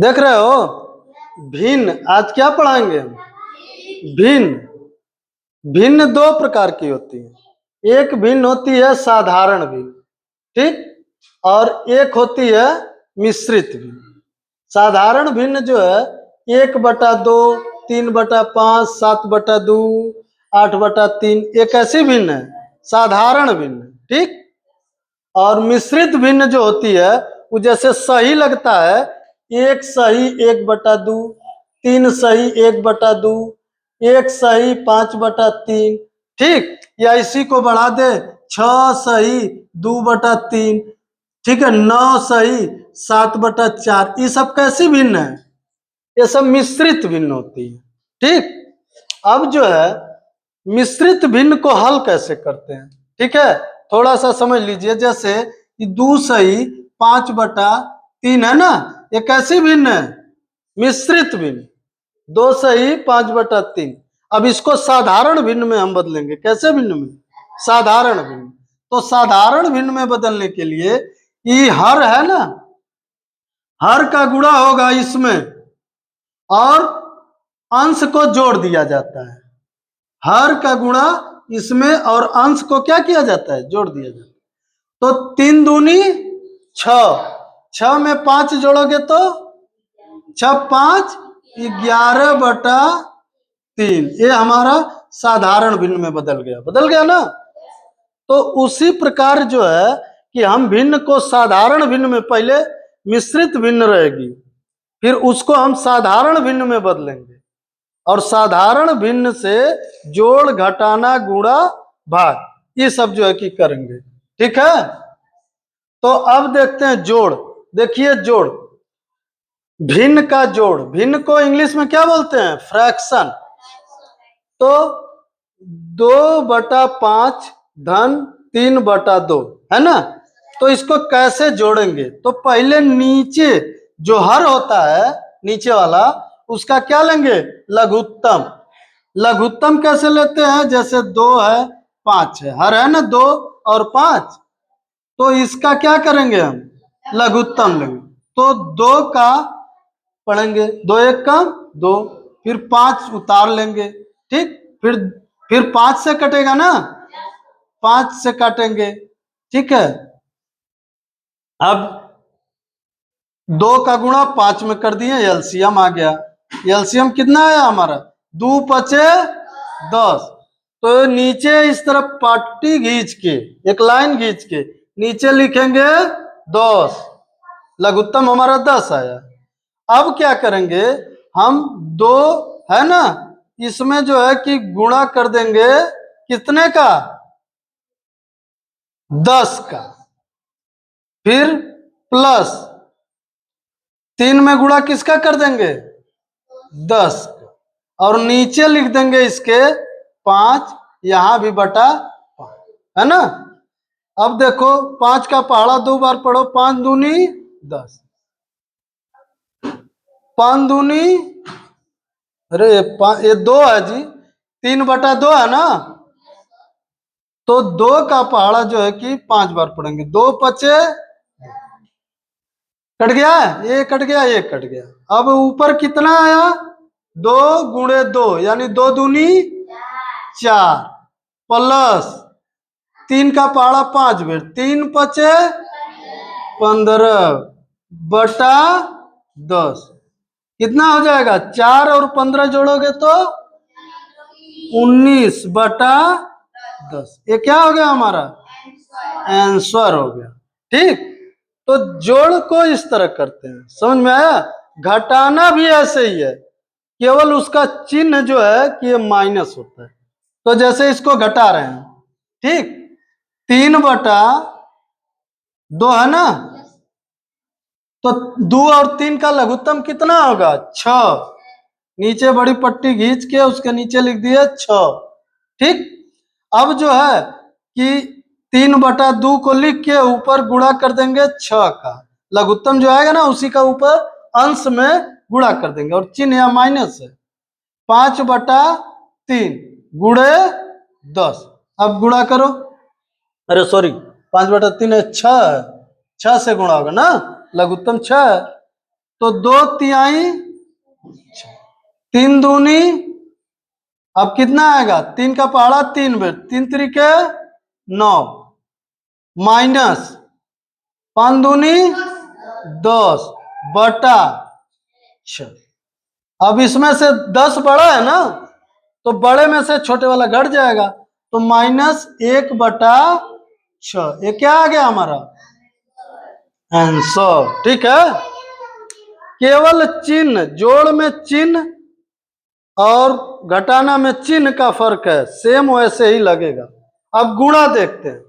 देख रहे हो? भिन्न, आज क्या पढ़ाएंगे हम? भिन्न। भिन्न दो प्रकार की होती है। एक भिन्न होती है साधारण भिन्न, ठीक, और एक होती है मिश्रित भिन्न। साधारण भिन्न जो है 1/2, 3/5, 7/2, 8/3, एक ऐसी भिन्न है साधारण भिन्न, ठीक। और मिश्रित भिन्न जो होती है वो जैसे सही लगता है, 1 सही 1/2, 3 सही 1/2, 1 सही 5/3, ठीक। या इसी को बढ़ा दे 6 सही 2/3, ठीक है, 9 सही 7/4। ये सब कैसी भिन्न है? ये सब मिश्रित भिन्न होती है, ठीक। अब जो है मिश्रित भिन्न को हल कैसे करते हैं, ठीक है, थोड़ा सा समझ लीजिए। जैसे 2 सही 5/3 है ना, ये कैसी भिन्न है? मिश्रित भिन्न, 2 सही 5/3। अब इसको साधारण भिन्न में हम बदलेंगे। कैसे भिन्न में? साधारण भिन्न। तो साधारण भिन्न में बदलने के लिए ये हर है ना, हर का गुणा होगा इसमें और अंश को जोड़ दिया जाता है। हर का गुणा इसमें और अंश को क्या किया जाता है? जोड़ दिया जाता है। तो 3 दूनी 6, 6 में 5 जोड़ोगे तो 6 5 11/3। ये हमारा साधारण भिन्न में बदल गया ना। तो उसी प्रकार जो है कि हम भिन्न को साधारण भिन्न में, पहले मिश्रित भिन्न रहेगी, फिर उसको हम साधारण भिन्न में बदलेंगे और साधारण भिन्न से जोड़ घटाना गुणा भाग, ये सब जो है कि करेंगे, ठीक है। तो अब देखते हैं जोड़। देखिए जोड़, भिन्न का जोड़, भिन्न को इंग्लिश में क्या बोलते हैं? फ्रैक्शन। तो 2/5 धन 3/2 है ना। तो इसको कैसे जोड़ेंगे? तो पहले नीचे जो हर होता है, नीचे वाला, उसका क्या लेंगे? लघुत्तम। लघुत्तम कैसे लेते हैं? जैसे 2 है 5 है, हर है ना 2 और 5, तो इसका क्या करेंगे हम? लघुत्तम लेंगे। तो 2 का पढ़ेंगे, 2 1 का 2, फिर 5 उतार लेंगे, ठीक। फिर 5 से कटेगा ना, 5 से काटेंगे, ठीक है। अब 2 का गुणा 5 में कर दिए, एलसीएम आ गया। एलसीएम कितना आया हमारा? 2 पचे 10। तो नीचे इस तरफ पट्टी खींच के, एक लाइन खींच के नीचे लिखेंगे 10। लघुत्तम हमारा 10 आया। अब क्या करेंगे हम? 2 है ना, इसमें जो है कि गुणा कर देंगे कितने का? 10 का। फिर प्लस 3 में गुणा किसका कर देंगे? 10 का। और नीचे लिख देंगे इसके 5, यहां भी बटा 5, है ना। अब देखो 5 का पहाड़ा 2 बार पढ़ो, 5 दूनी 10, 5 दूनी, अरे ये 2 है जी, 3/2 है ना। तो 2 का पहाड़ा जो है कि 5 बार पढ़ेंगे, 2 पचे, कट गया, ये कट गया, ये कट गया। अब ऊपर कितना आया? 2 गुणे 2 यानी 2 दूनी 4, प्लस 3 का पहाड़ा 5 बेर, 3 पचे 15 बटा 10। कितना हो जाएगा? 4 और 15 जोड़ोगे तो 19/10। ये क्या हो गया हमारा? आंसर हो गया, ठीक। तो जोड़ को इस तरह करते हैं, समझ में आया। घटाना भी ऐसे ही है, केवल उसका चिन्ह जो है कि ये माइनस होता है। तो जैसे इसको घटा रहे हैं, ठीक, 3/2 है ना। तो 2 और 3 का लघुत्तम कितना होगा? 6। नीचे बड़ी पट्टी खींच के उसके नीचे लिख दिए 6, ठीक। अब जो है कि 3/2 को लिख के ऊपर गुणा कर देंगे 6 का। लघुत्तम जो आएगा ना उसी का ऊपर अंश में गुणा कर देंगे और चिन्ह या माइनस है। 5/3 गुणे 10। अब गुणा करो, अरे सॉरी, 5/3 है, 6 है, 6 से गुणा होगा ना, लघुत्तम 6 है। तो 2/3, 3 दूनी, अब कितना आएगा, 3 का पहाड़ा 3 बेर, 3 त्रिके 9, माइनस 5 दूनी 10 बटा 6। अब इसमें से 10 बड़ा है ना, तो बड़े में से छोटे वाला घट जाएगा, तो -1/6। ये क्या आ गया हमारा आंसर। ठीक है, केवल चिन्ह, जोड़ में चिन्ह और घटाना में चिन्ह का फर्क है, सेम वैसे ही लगेगा। अब गुणा देखते हैं।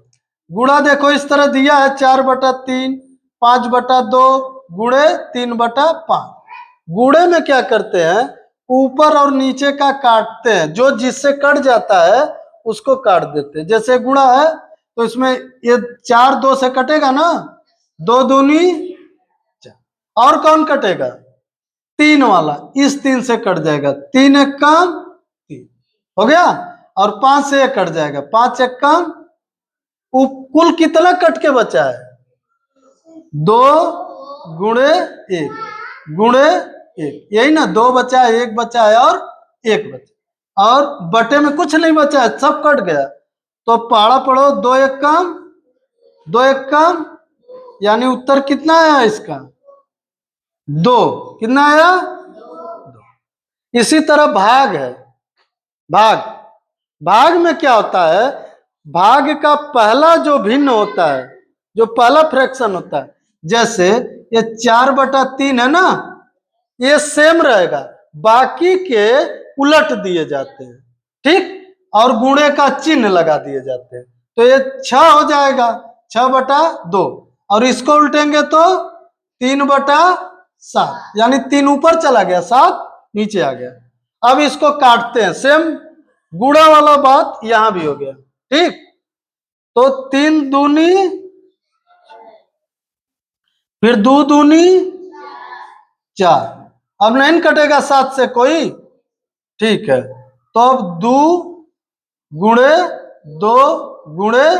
गुणा देखो इस तरह दिया है 4/3, 5/2 गुणे 3/5। गुणे में क्या करते हैं, ऊपर और नीचे का काटते हैं, जो जिससे कट जाता है उसको काट देते हैं। जैसे गुणा है तो इसमें ये 4 2 से कटेगा ना, 2 दूनी 4। और कौन कटेगा, 3 वाला, इस 3 से कट जाएगा, 3 एक कम 3 हो गया, और 5 से कट जाएगा, 5 एक कम। कुल कितना कट के बचा है, 2 गुणे 1 गुणे 1, यही ना, 2 बचा है, 1 बचा है और 1 बचा, और बटे में कुछ नहीं बचा है, सब कट गया। तो पहाड़ा पढ़ो, 2 एक कम 2 एक कम, यानी उत्तर कितना आया इसका 2। कितना आया 2। इसी तरह भाग है, भाग, भाग में क्या होता है, भाग का पहला जो भिन्न होता है, जो पहला फ्रैक्शन होता है, जैसे ये 4/3 है ना, ये सेम रहेगा, बाकी के उलट दिए जाते हैं, ठीक, और गुणे का चिन्ह लगा दिए जाते हैं, तो ये 6 हो जाएगा, 6/2, और इसको उल्टेंगे तो 3/7, यानी 3 ऊपर चला गया, 7 नीचे आ गया। अब इसको काटते हैं, सेम गुणा वाला बात यहां भी हो गया, ठीक। तो 3 दूनी, फिर 2 दूनी 4, अब नहीं कटेगा 7 से कोई, ठीक है। तो अब 2 गुणे 2 गुणे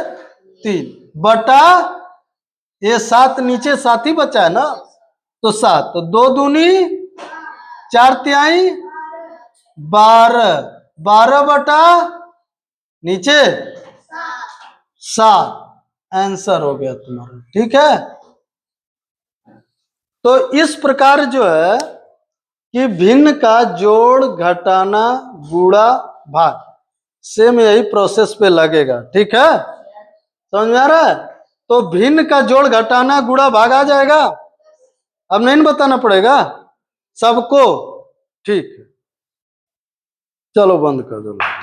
3 बटा, ये 7 नीचे 7 ही बचा है ना, तो 7, तो 2 दूनी 4/3 12, 12 बटा नीचे 7, आंसर हो गया तुम्हारा। ठीक है, तो इस प्रकार जो है कि भिन्न का जोड़ घटाना गुणा भाग, सेम यही प्रोसेस पे लगेगा। ठीक है, समझ में आ रहा है। तो भिन्न का जोड़ घटाना गुणा भाग आ जाएगा, अब नहीं बताना पड़ेगा सबको। ठीक है, चलो बंद कर दो।